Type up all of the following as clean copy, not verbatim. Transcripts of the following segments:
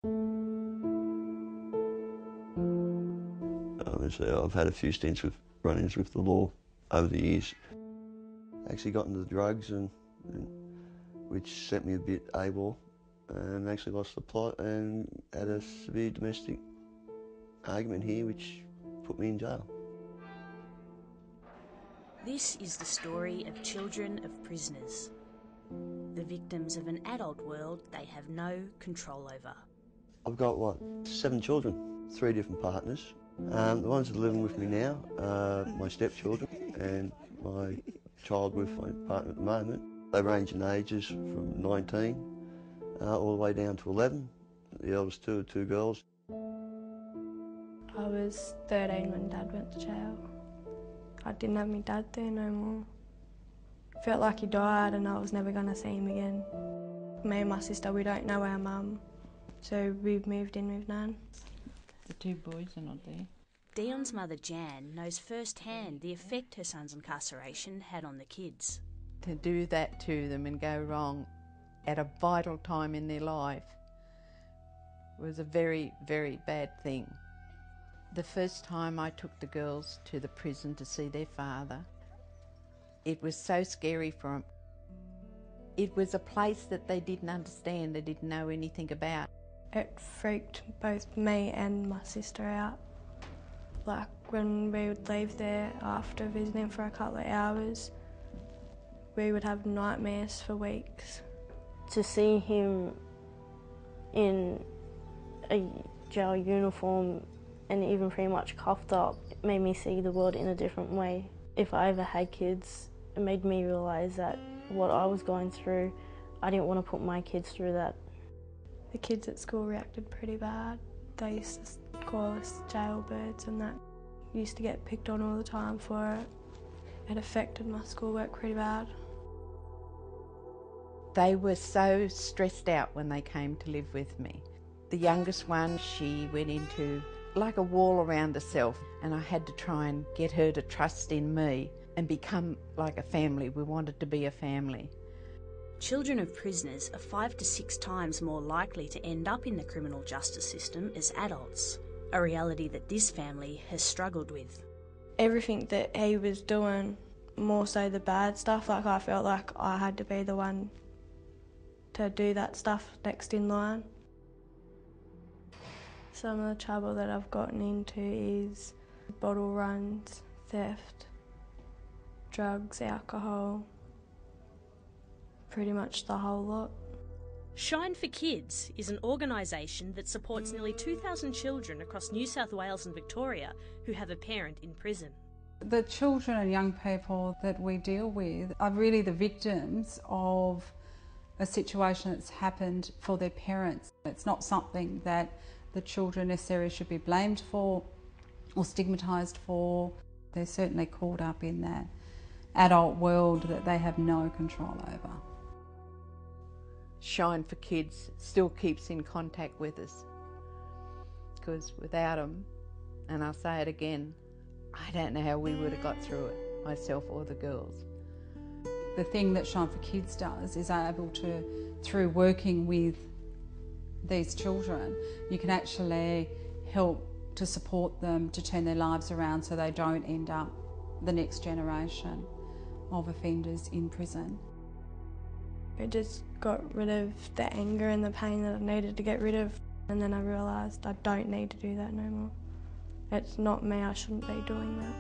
So I've had a few stints with run-ins with the law over the years. Actually got into the drugs, and which sent me a bit AWOL, and actually lost the plot and had a severe domestic argument here which put me in jail. This is the story of children of prisoners, the victims of an adult world they have no control over. I've got, 7 children, 3 different partners. The ones that are living with me now are my stepchildren and my child with my partner at the moment. They range in ages from 19 all the way down to 11. The eldest two are 2 girls. I was 13 when Dad went to jail. I didn't have my dad there no more. Felt like he died and I was never going to see him again. Me and my sister, we don't know our mum, so we've moved in with Nan. The 2 boys are not there. Dion's mother Jan knows firsthand the effect her son's incarceration had on the kids. To do that to them and go wrong at a vital time in their life was a very, very bad thing. The first time I took the girls to the prison to see their father, it was so scary for them. It was a place that they didn't understand, they didn't know anything about. It freaked both me and my sister out. Like when we would leave there after visiting for a couple of hours, we would have nightmares for weeks. To see him in a jail uniform and even pretty much cuffed up, it made me see the world in a different way. If I ever had kids, it made me realise that what I was going through, I didn't want to put my kids through that. The kids at school reacted pretty bad. They used to call us jailbirds and that. Used to get picked on all the time for it. It affected my schoolwork pretty bad. They were so stressed out when they came to live with me. The youngest one, she went into like a wall around herself, and I had to try and get her to trust in me and become like a family. We wanted to be a family. Children of prisoners are 5 to 6 times more likely to end up in the criminal justice system as adults, a reality that this family has struggled with. Everything that he was doing, more so the bad stuff, like I felt like I had to be the one to do that stuff next in line. Some of the trouble that I've gotten into is bottle runs, theft, drugs, alcohol, pretty much the whole lot. Shine for Kids is an organisation that supports nearly 2,000 children across New South Wales and Victoria who have a parent in prison. The children and young people that we deal with are really the victims of a situation that's happened for their parents. It's not something that the children necessarily should be blamed for or stigmatised for. They're certainly caught up in that adult world that they have no control over. Shine for Kids still keeps in contact with us, because without them, and I'll say it again, I don't know how we would have got through it, myself or the girls. The thing that Shine for Kids does is able to, through working with these children, you can actually help to support them to turn their lives around so they don't end up the next generation of offenders in prison. It just got rid of the anger and the pain that I needed to get rid of, and then I realised I don't need to do that no more. It's not me, I shouldn't be doing that.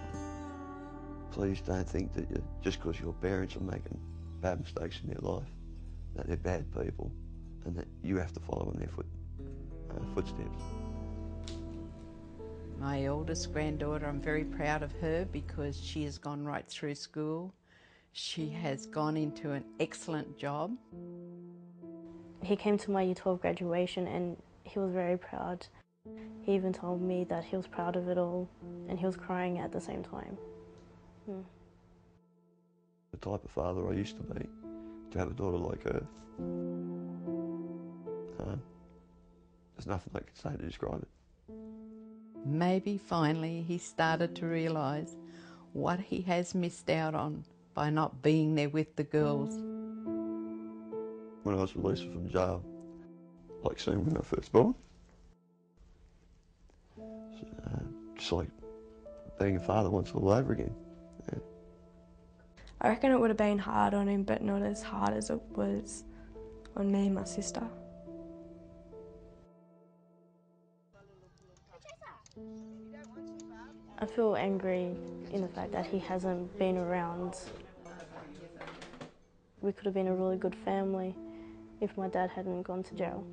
Please don't think that just because your parents are making bad mistakes in their life, that they're bad people and that you have to follow in their footsteps. My eldest granddaughter, I'm very proud of her because she has gone right through school. She has gone into an excellent job. He came to my Year 12 graduation and he was very proud. He even told me that he was proud of it all and he was crying at the same time. The type of father I used to be, to have a daughter like her, there's nothing I can say to describe it. Maybe finally he started to realise what he has missed out on by not being there with the girls. When I was released from jail, like seeing when I first born, It's like being a father once all over again. Yeah. I reckon it would have been hard on him, but not as hard as it was on me and my sister. I feel angry in the fact that he hasn't been around. We could have been a really good family if my dad hadn't gone to jail.